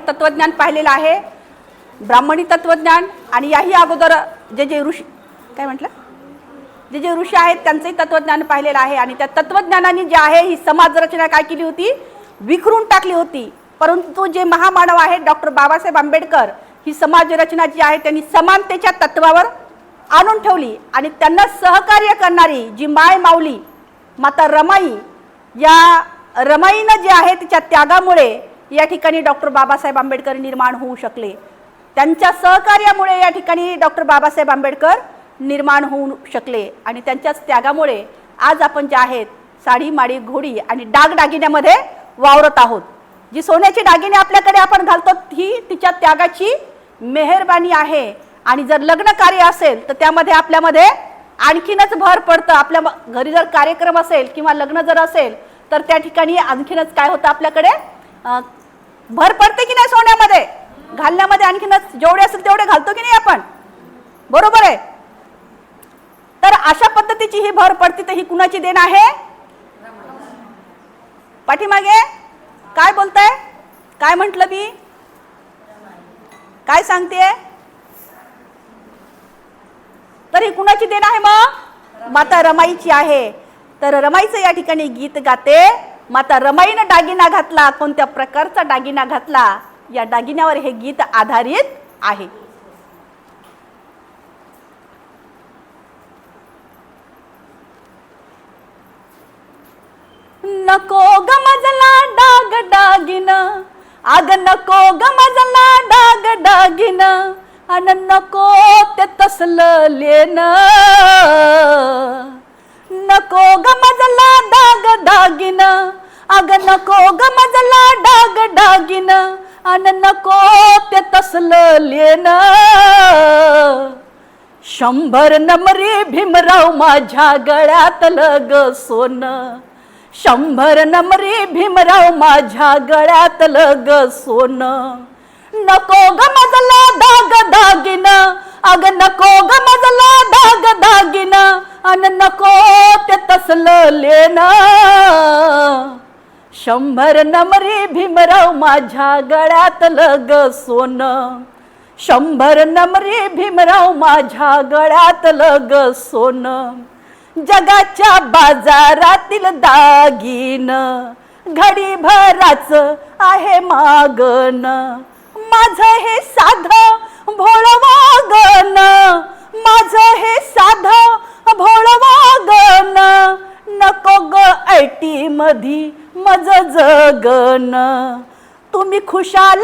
तत्वज्ञान पाहिलेलं आहे, ब्राह्मणी तत्वज्ञान, आणि याही अगोदर जे ऋषी काय म्हटलं जे ऋषी आहेत त्यांचंही तत्वज्ञान पाहिलेलं आहे. आणि त्या तत्वज्ञानाने जे आहे ही समाज रचना काय केली होती, विखरून टाकली होती. परंतु जे महामानव आहेत डॉक्टर बाबासाहेब आंबेडकर, ही समाज रचना जी आहे त्यांनी समानतेच्या तत्वावर आणून ठेवली. आणि त्यांना सहकार्य करणारी जी माय माऊली माता रमाई, या रमाईनं जे आहे तिच्या त्यागामुळे या ठिकाणी डॉक्टर बाबासाहेब आंबेडकर निर्माण होऊ शकले. त्यांच्या सहकार्यामुळे या ठिकाणी डॉक्टर बाबासाहेब आंबेडकर निर्माण होऊ शकले. आणि त्यांच्याच त्यागामुळे आज आपण जे आहेत साडी माडी घोडी आणि दागदागिन्यामध्ये वावरत आहोत. जी सोन्याची दागिने आपल्याकडे आपण घालतो ही तिच्या त्यागाची मेहरबानी आहे. आणि जर लग्न कार्य असेल तर त्यामध्ये आपल्यामध्ये आणखीनच भर पडतं. आपल्या घरी जर कार्यक्रम असेल किंवा लग्न जर असेल तर त्या ठिकाणी आणखीनच काय होतं, आपल्याकडे भर पडते की नाही सोन्यामध्ये घालण्यामध्ये, आणखीनच जेवढे असेल तेवढे घालतो की नाही आपण, बरोबर आहे. तर अशा पद्धतीची ही भर पडते. तर ही कुणाची देण आहे, पाठीमागे काय बोलताय, काय म्हटलं मी, काय सांगते, तर ही कुणाची देण आहे मग, माता रमाईची आहे. तर रमाईचं या ठिकाणी गीत गाते, माता रमाईनं दागिना घातला, कोणत्या प्रकारचा दागिना घातला, या दागिन्यावर हे गीत आधारित आहे. नको ग मजला डाग दागिन, आग नको ग मजला डाग दागिन, अन नको ते तसलं लेन, नको ग मजला डाग दागिन, आग नको ग मजला डाग दागिन, अन नको ते तसलं लेन. 100 नमरी भीमराव माझ्या गळ्यातलं ग सोनं, 100 नमरी भीमराव माझ्या गळ्यातलं ग सोनं, नको ग मजला दाग दागिन, अग नको ग मजला दाग दागिन, अन नको ते तसलं लेन. 100 नमरी भीमराव माझ्या गळ्यातलं ग सोनं, 100 नमरी भीमराव माझ्या गळ्यातलं ग सोनं. जगाच्या बाजारातील दागिन घडी भराच आहे मागन, माझं हे साधं भोळ वागन, माझं हे साधं भोळ वागन, नको ग ऐटी मधी मज जगन. तुम्ही खुशाल